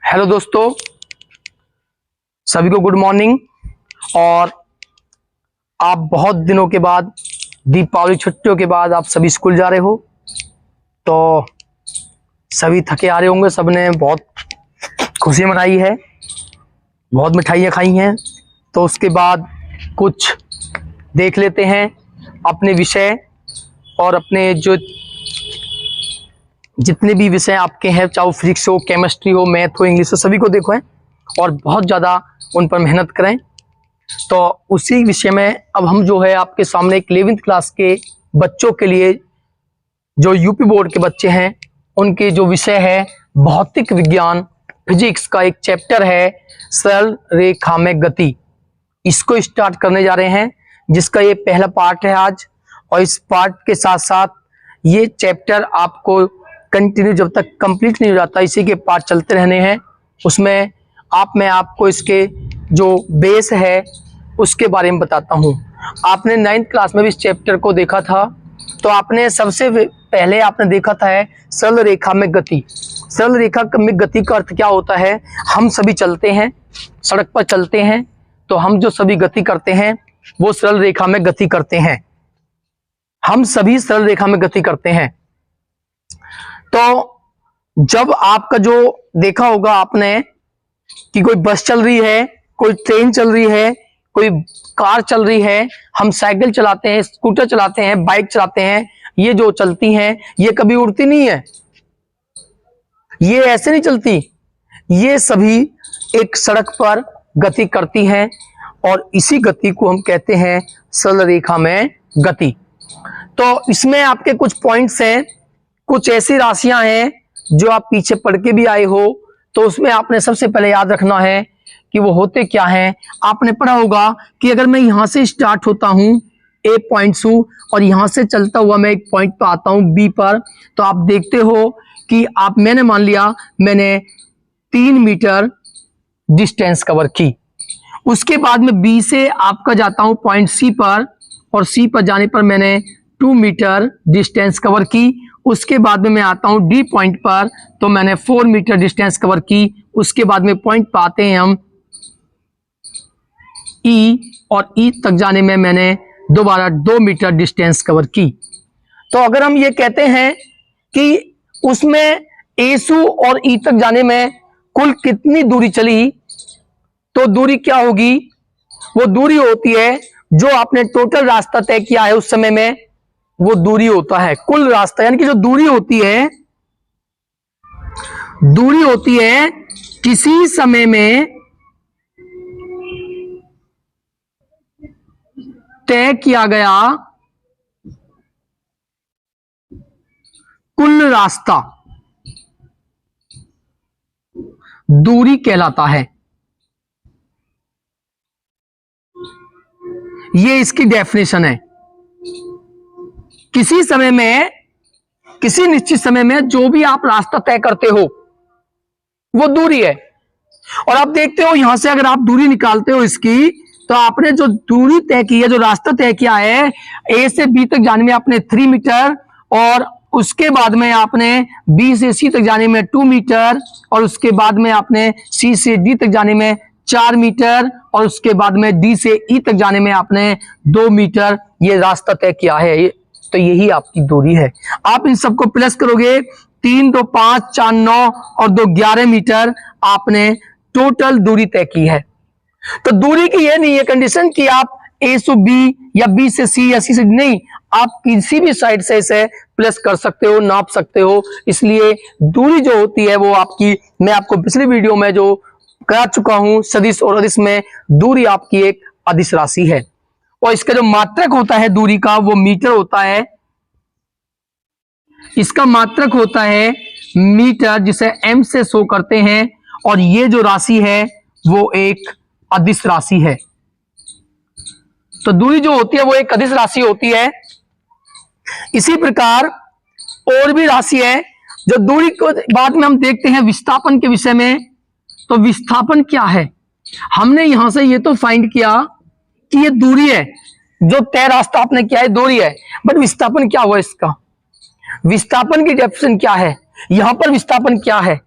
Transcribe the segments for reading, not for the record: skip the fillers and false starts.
Hello दोस्तों, सभी को गुड मॉर्निंग। और आप बहुत दिनों के बाद, दीपावली छुट्टियों के बाद आप सभी स्कूल जा रहे हो, तो सभी थके आ रहे होंगे। सबने बहुत खुशी मनाई है, बहुत मिठाइयाँ खाई हैं। तो उसके बाद कुछ देख लेते हैं अपने विषय और अपने जो जितने भी विषय आपके हैं, चाहे वो फिजिक्स हो, केमिस्ट्री हो, मैथ हो, इंग्लिश हो, सभी को देखो है और बहुत ज़्यादा उन पर मेहनत करें। तो उसी विषय में अब हम जो है आपके सामने एक 11th क्लास के बच्चों के लिए, जो यूपी बोर्ड के बच्चे हैं, उनके जो विषय है भौतिक विज्ञान, फिजिक्स का एक चैप्टर है सरल रेखा में गति, इसको स्टार्ट करने जा रहे हैं, जिसका ये पहला पार्ट है आज। और इस पार्ट के साथ साथ ये चैप्टर आपको कंटिन्यू जब तक कंप्लीट नहीं हो जाता, इसी के पार्ट चलते रहने हैं। उसमें मैं आपको इसके जो बेस है उसके बारे में बताता हूँ। आपने 9th क्लास में भी इस चैप्टर को देखा था, तो आपने सबसे पहले आपने देखा था है सरल रेखा में गति। सरल रेखा में गति का अर्थ क्या होता है? हम सभी चलते हैं, सड़क पर चलते हैं, तो हम जो सभी गति करते हैं वो सरल रेखा में गति करते हैं। हम सभी सरल रेखा में गति करते हैं। तो जब आपका जो देखा होगा आपने कि कोई बस चल रही है, कोई ट्रेन चल रही है, कोई कार चल रही है, हम साइकिल चलाते हैं, स्कूटर चलाते हैं, बाइक चलाते हैं, ये जो चलती हैं ये कभी उड़ती नहीं है, ये ऐसे नहीं चलती, ये सभी एक सड़क पर गति करती हैं और इसी गति को हम कहते हैं सरल रेखा में गति। तो इसमें आपके कुछ पॉइंट्स हैं, कुछ ऐसी राशियां हैं जो आप पीछे पढ़ के भी आए हो, तो उसमें आपने सबसे पहले याद रखना है कि वो होते क्या हैं। आपने पढ़ा होगा कि अगर मैं यहां से स्टार्ट होता हूं ए पॉइंट से और यहां से चलता हुआ मैं एक पॉइंट पर आता हूं बी पर, तो आप देखते हो कि मैंने मान लिया मैंने 3 मीटर डिस्टेंस कवर की। उसके बाद में बी से आपका जाता हूं पॉइंट सी पर, और सी पर जाने पर मैंने 2 मीटर डिस्टेंस कवर की। उसके बाद में मैं आता हूं डी पॉइंट पर, तो मैंने 4 मीटर डिस्टेंस कवर की। उसके बाद में पॉइंट पाते हैं हम ई, और ई तक जाने में मैंने दोबारा 2 मीटर डिस्टेंस कवर की। तो अगर हम ये कहते हैं कि उसमें ए सु और ई तक जाने में कुल कितनी दूरी चली, तो दूरी क्या होगी? वो दूरी होती है जो आपने टोटल रास्ता तय किया है उस समय में, वो दूरी होता है कुल रास्ता। यानी कि जो दूरी होती है किसी समय में तय किया गया कुल रास्ता दूरी कहलाता है। ये इसकी डेफिनेशन है। किसी समय में, किसी निश्चित समय में जो भी आप रास्ता तय करते हो वो दूरी है। और आप देखते हो यहां से अगर आप दूरी निकालते हो इसकी, तो आपने जो दूरी तय की है, जो रास्ता तय किया है ए से बी तक जाने में आपने 3 मीटर, और उसके बाद में आपने बी से सी तक जाने में 2 मीटर, और उसके बाद में आपने सी से डी तक जाने में 4 मीटर, और उसके बाद में डी से ई तक जाने में आपने 2 मीटर ये रास्ता तय किया है। तो यही आपकी दूरी है। आप इन सबको प्लस करोगे, 3 2 5 4 9 और 2 11 मीटर आपने टोटल दूरी तय की है। तो दूरी की ये नहीं है कंडीशन कि आप ए से बी या बी से सी या सी से, नहीं, आप किसी भी साइड से इसे प्लस कर सकते हो, नाप सकते हो। इसलिए दूरी जो होती है वो आपकी, मैं आपको पिछली वीडियो में जो करा चुका हूं सदिश और अदिश में, दूरी आपकी एक अदिश राशि है। और इसका जो मात्रक होता है दूरी का वो मीटर होता है। इसका मात्रक होता है मीटर, जिसे m से शो करते हैं, और ये जो राशि है वो एक अदिश राशि है। तो दूरी जो होती है वो एक अदिश राशि होती है। इसी प्रकार और भी राशि है जो दूरी को बाद में हम देखते हैं विस्थापन के विषय में। तो विस्थापन क्या है? हमने यहां से ये तो फाइंड किया कि ये दूरी है, जो तय रास्ता आपने किया है दूरी है, बट विस्थापन क्या हुआ इसका? विस्थापन की डेफिनेशन क्या है? यहां पर विस्थापन क्या है?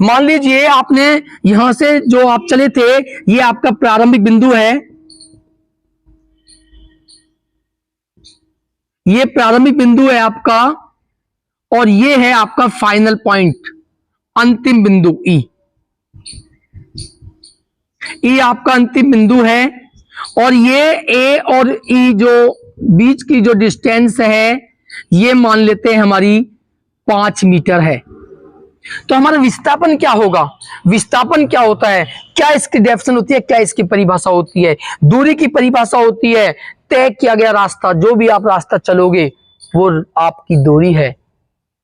मान लीजिए आपने यहां से जो आप चले थे, ये आपका प्रारंभिक बिंदु है, ये प्रारंभिक बिंदु है आपका, और ये है आपका फाइनल पॉइंट, अंतिम बिंदु ई। ई आपका अंतिम बिंदु है, और ये ए और ई जो बीच की जो डिस्टेंस है, ये मान लेते हैं हमारी 5 मीटर है। तो हमारा विस्थापन क्या होगा? विस्थापन क्या होता है, क्या इसकी डेफिनेशन होती है, क्या इसकी परिभाषा होती है? दूरी की परिभाषा होती है तय किया गया रास्ता, जो भी आप रास्ता चलोगे वो आपकी दूरी है।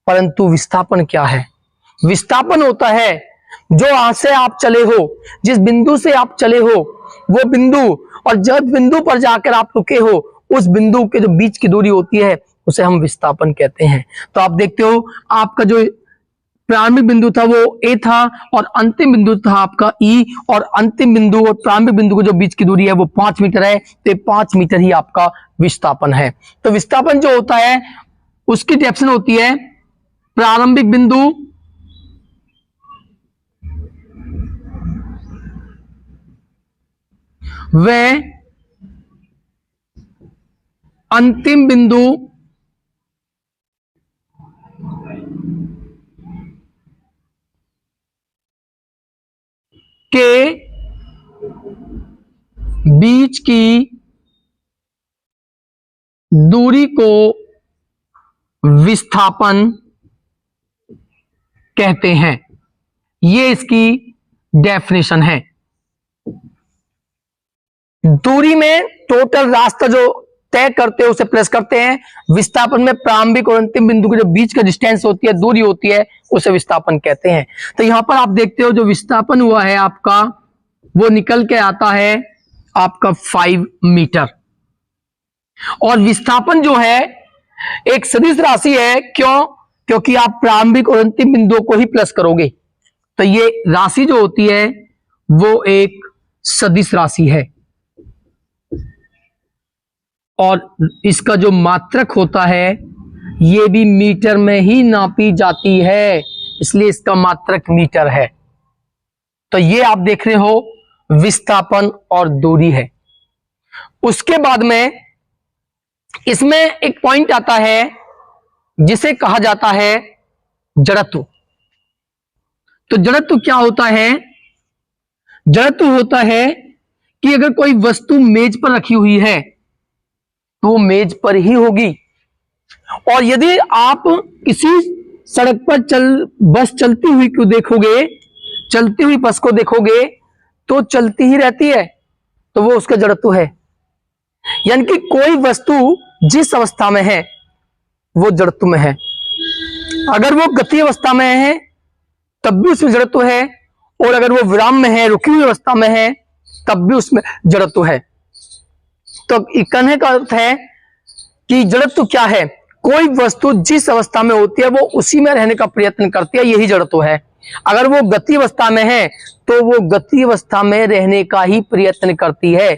परंतु विस्थापन क्या है? विस्थापन होता है जो यहां से आप चले हो, जिस बिंदु से आप चले हो वो बिंदु, और जब बिंदु पर जाकर आप रुके हो, उस बिंदु के जो बीच की दूरी होती है उसे हम विस्थापन कहते हैं। तो आप देखते हो आपका जो प्रारंभिक बिंदु था वो ए था, और अंतिम बिंदु था आपका ई, और अंतिम बिंदु और प्रारंभिक बिंदु को जो बीच की दूरी है वो 5 मीटर है। तो 5 मीटर ही आपका विस्थापन है। तो विस्थापन जो होता है उसकी डेफिनेशन होती है प्रारंभिक बिंदु व अंतिम बिंदु के बीच की दूरी को विस्थापन कहते हैं। ये इसकी डेफिनेशन है। दूरी में टोटल रास्ता जो तय करते हैं उसे प्लस करते हैं, विस्थापन में प्रारंभिक और अंतिम बिंदु के जो बीच का डिस्टेंस होती है, दूरी होती है, उसे विस्थापन कहते हैं। तो यहां पर आप देखते हो जो विस्थापन हुआ है आपका, वो निकल के आता है आपका 5 मीटर। और विस्थापन जो है एक सदिश राशि है। क्यों? क्योंकि आप प्रारंभिक और अंतिम बिंदुओं को ही प्लस करोगे। तो ये राशि जो होती है वो एक सदिश राशि है, और इसका जो मात्रक होता है ये भी मीटर में ही नापी जाती है, इसलिए इसका मात्रक मीटर है। तो ये आप देख रहे हो विस्थापन और दूरी है। उसके बाद में इसमें एक पॉइंट आता है जिसे कहा जाता है जड़त्व। तो जड़त्व क्या होता है? जड़त्व होता है कि अगर कोई वस्तु मेज पर रखी हुई है तो वो मेज पर ही होगी, और यदि आप किसी सड़क पर बस चलती हुई को देखोगे, चलती हुई बस को देखोगे तो चलती ही रहती है, तो वो उसका जड़त्व है। यानी कि कोई वस्तु जिस अवस्था में है वो जड़त्व में है। अगर वो गति अवस्था में है तब भी उसमें जड़त्व है, और अगर वो विराम में है, रुकी हुई अवस्था में है, तब भी उसमें जड़त्व है। तो कहने का अर्थ है कि जड़त्व क्या है? कोई वस्तु जिस अवस्था में होती है वो उसी में रहने का प्रयत्न करती है, यही जड़त्व है। अगर वो गति अवस्था में है तो वो गति अवस्था में रहने का ही प्रयत्न करती है,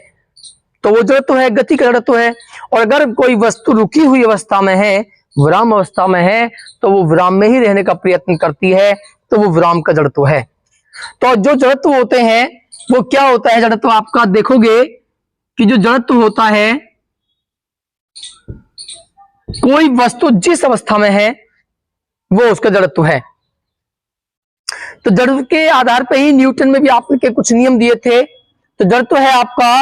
तो वो जड़त्व है, गति का जड़त्व है। और अगर कोई वस्तु रुकी हुई अवस्था में है, विराम अवस्था में है, तो वो विराम में ही रहने का प्रयत्न करती है, तो वो विराम का जड़त्व है। तो जो जड़त्व होते हैं वो क्या होता है? जड़त्व आपका देखोगे कि जो जड़त्व होता है, कोई वस्तु जिस अवस्था में है वो उसका जड़त्व है। तो जड़त्व के आधार पर ही न्यूटन में भी आपके कुछ नियम दिए थे। तो जड़त्व है आपका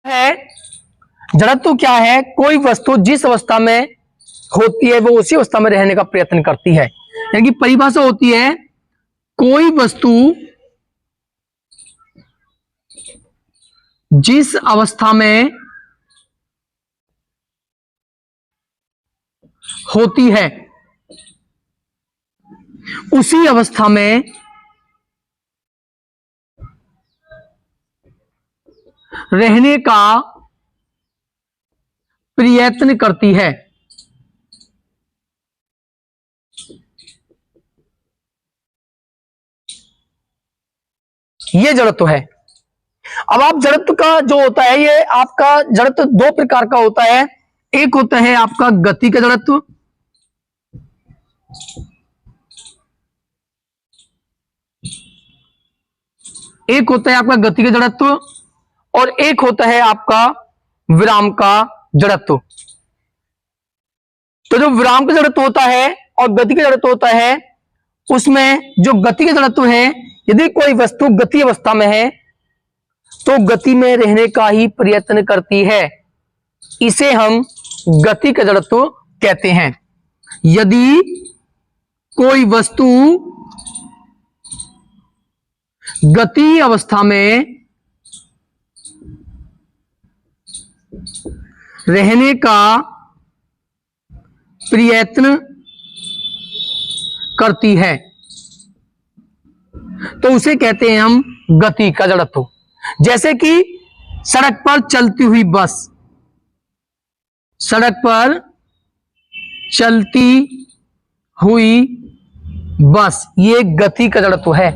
है, जड़त्व क्या है? कोई वस्तु जिस अवस्था में होती है वो उसी अवस्था में रहने का प्रयत्न करती है। यानी कि परिभाषा होती है कोई वस्तु जिस अवस्था में होती है उसी अवस्था में रहने का प्रयत्न करती है। यह जड़त्व है। अब आप जड़त्व का जो होता है, ये आपका जड़त्व 2 प्रकार का होता है। एक होता है आपका गति का जड़त्व, एक होता है आपका गति का जड़त्व और एक होता है आपका विराम का जड़त्व। तो जो विराम का जड़त्व होता है और गति का जड़त्व होता है, उसमें जो गति का जड़त्व है, यदि कोई वस्तु गति अवस्था में है तो गति में रहने का ही प्रयत्न करती है, इसे हम गति का जड़त्व कहते हैं। यदि कोई वस्तु गति अवस्था में रहने का प्रयत्न करती है तो उसे कहते हैं हम गति का जड़त्व। जैसे कि सड़क पर चलती हुई बस, सड़क पर चलती हुई बस, ये गति का जड़त्व है।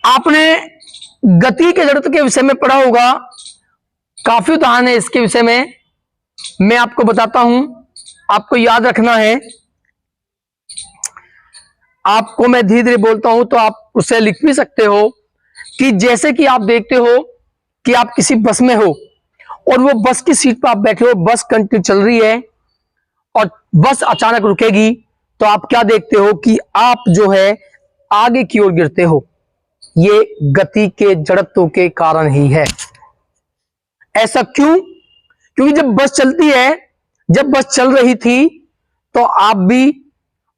आपने गति के जड़त्व के विषय में पढ़ा होगा, काफी उदाहरण है इसके विषय में, मैं आपको बताता हूं, आपको याद रखना है। आपको मैं धीरे धीरे बोलता हूं तो आप उसे लिख भी सकते हो कि जैसे कि आप देखते हो कि आप किसी बस में हो और वो बस की सीट पर आप बैठे हो, बस कंटिन्यू चल रही है और बस अचानक रुकेगी तो आप क्या देखते हो कि आप जो है आगे की ओर गिरते हो। ये गति के जड़त्व के कारण ही है। ऐसा क्यों? क्योंकि जब बस चलती है, जब बस चल रही थी तो आप भी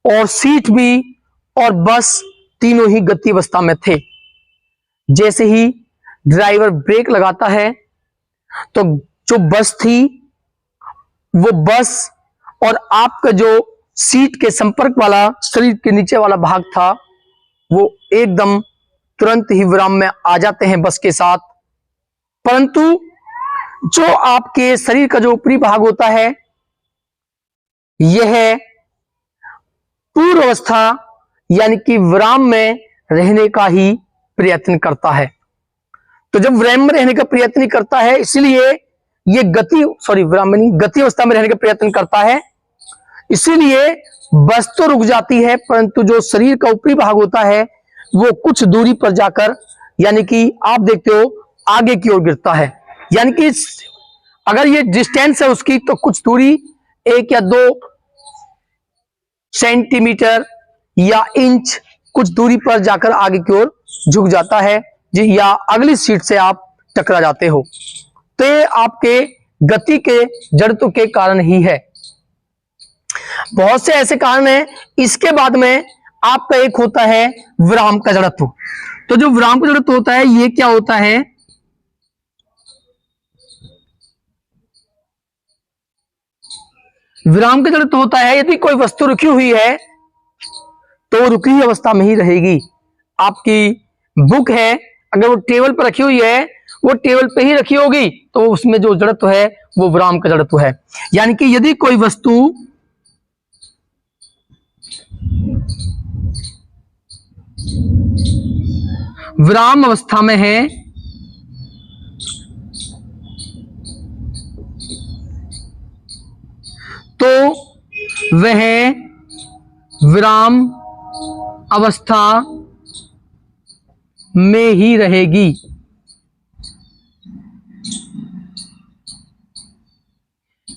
और सीट भी और बस तीनों ही गति अवस्था में थे। जैसे ही ड्राइवर ब्रेक लगाता है तो जो बस थी वो बस और आपका जो सीट के संपर्क वाला शरीर के नीचे वाला भाग था वो एकदम तुरंत ही विराम में आ जाते हैं बस के साथ। परंतु जो आपके शरीर का जो ऊपरी भाग होता है यह पूर्व अवस्था यानी कि विराम में रहने का ही प्रयत्न करता है। तो जब विराम में रहने का प्रयत्न करता है इसलिए ये विराम में नहीं, गति अवस्था में रहने का प्रयत्न करता है, इसीलिए बस तो रुक जाती है परंतु जो शरीर का ऊपरी भाग होता है वो कुछ दूरी पर जाकर यानी कि आप देखते हो आगे की ओर गिरता है। यानी कि अगर ये डिस्टेंस है उसकी तो कुछ दूरी 1 या 2 सेंटीमीटर या इंच कुछ दूरी पर जाकर आगे की ओर झुक जाता है या अगली सीट से आप टकरा जाते हो। तो ये आपके गति के जड़त्व के कारण ही है। बहुत से ऐसे कारण हैं। इसके बाद में आपका एक होता है विराम का जड़त्व। तो जो विराम का जड़त्व होता है ये क्या होता है? विराम का जड़त्व होता है यदि कोई वस्तु रुकी हुई है तो रुकी हुई अवस्था में ही रहेगी। आपकी बुक है, अगर वो टेबल पर रखी हुई है वो टेबल पे ही रखी होगी तो उसमें जो जड़त्व है वो विराम का जड़त्व है। यानी कि यदि कोई वस्तु विराम अवस्था में है तो वह विराम अवस्था में ही रहेगी।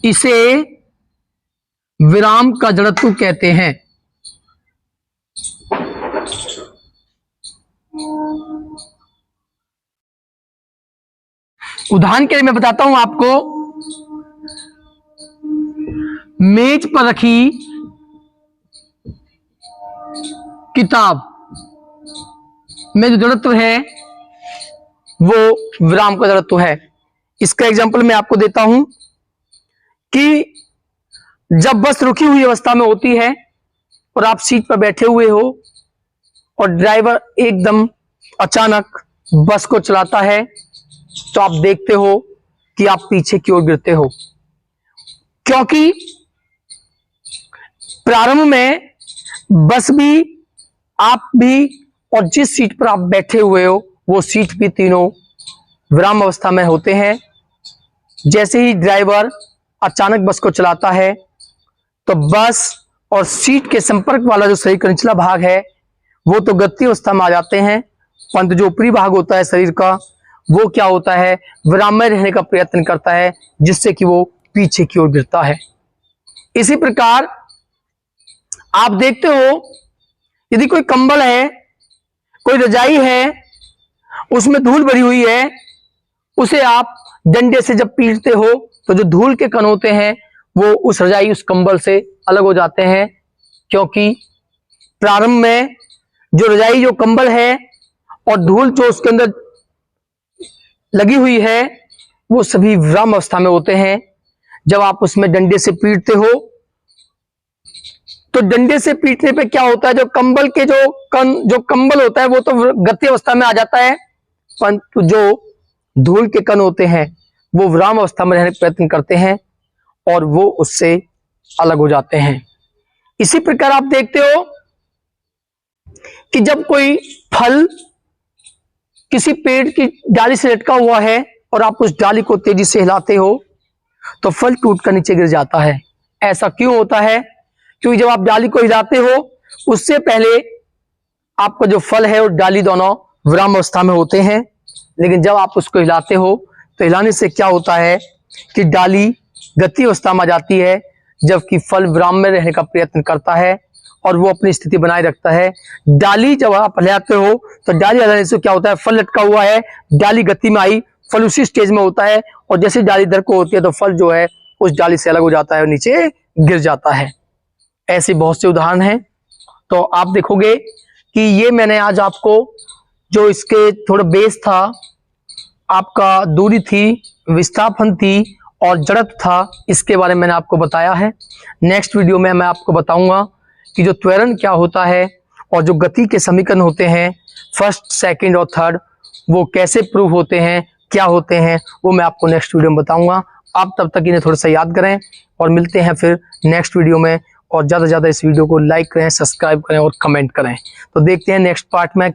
इसे विराम का जड़त्व कहते हैं। उदाहरण के लिए मैं बताता हूं आपको, मेज पर रखी किताब में जो जड़त्व है वो विराम का जड़त्व है। इसका एग्जांपल मैं आपको देता हूं कि जब बस रुकी हुई अवस्था में होती है और आप सीट पर बैठे हुए हो और ड्राइवर एकदम अचानक बस को चलाता है तो आप देखते हो कि आप पीछे की ओर गिरते हो, क्योंकि प्रारंभ में बस भी, आप भी और जिस सीट पर आप बैठे हुए हो वो सीट भी तीनों विराम अवस्था में होते हैं। जैसे ही ड्राइवर अचानक बस को चलाता है तो बस और सीट के संपर्क वाला जो शरीर का निचला भाग है वो तो गति अवस्था में आ जाते हैं, परंतु जो ऊपरी भाग होता है शरीर का वो क्या होता है, विराम में रहने का प्रयत्न करता है, जिससे कि वो पीछे की ओर गिरता है। इसी प्रकार आप देखते हो, यदि कोई कंबल है, कोई रजाई है, उसमें धूल भरी हुई है, उसे आप डंडे से जब पीटते हो तो जो धूल के कण होते हैं वो उस रजाई, उस कंबल से अलग हो जाते हैं, क्योंकि प्रारंभ में जो रजाई, जो कंबल है और धूल जो उसके अंदर लगी हुई है वो सभी विराम अवस्था में होते हैं। जब आप उसमें डंडे से पीटते हो तो डंडे से पीटने पे क्या होता है, जो कंबल के जो कंबल होता है वो तो गति अवस्था में आ जाता है, परंतु जो धूल के कण होते हैं वो विराम अवस्था में रहने का प्रयत्न करते हैं और वो उससे अलग हो जाते हैं। इसी प्रकार आप देखते हो कि जब कोई फल किसी पेड़ की डाली से लटका हुआ है और आप उस डाली को तेजी से हिलाते हो तो फल टूटकर नीचे गिर जाता है। ऐसा क्यों होता है? क्योंकि जब आप डाली को हिलाते हो उससे पहले आपका जो फल है और डाली दोनों विराम अवस्था में होते हैं, लेकिन जब आप उसको हिलाते हो तो हिलाने से क्या होता है कि डाली गति अवस्था में आ जाती है, जबकि फल विराम में रहने का प्रयत्न करता है और वो अपनी स्थिति बनाए रखता है। डाली जब आप हिलाते हो तो डाली हिलाने से क्या होता है, फल लटका हुआ है, डाली गति में आई, फल उसी स्टेज में होता है और जैसे डाली इधर को होती है तो फल जो है उस डाली से अलग हो जाता है और नीचे गिर जाता है। ऐसे बहुत से उदाहरण हैं। तो आप देखोगे कि ये मैंने आज आपको जो इसके थोड़ा बेस था, आपका दूरी थी, विस्थापन थी और जड़त्व था, इसके बारे में मैंने आपको बताया है। नेक्स्ट वीडियो में मैं आपको बताऊंगा कि जो त्वरण क्या होता है और जो गति के समीकरण होते हैं फर्स्ट, सेकंड और थर्ड, वो कैसे प्रूव होते हैं, क्या होते हैं, वो मैं आपको नेक्स्ट वीडियो में बताऊंगा। आप तब तक इन्हें थोड़ा सा याद करें और मिलते हैं फिर नेक्स्ट वीडियो में। और ज़्यादा से ज़्यादा इस वीडियो को लाइक करें, सब्सक्राइब करें और कमेंट करें। तो देखते हैं नेक्स्ट पार्ट में।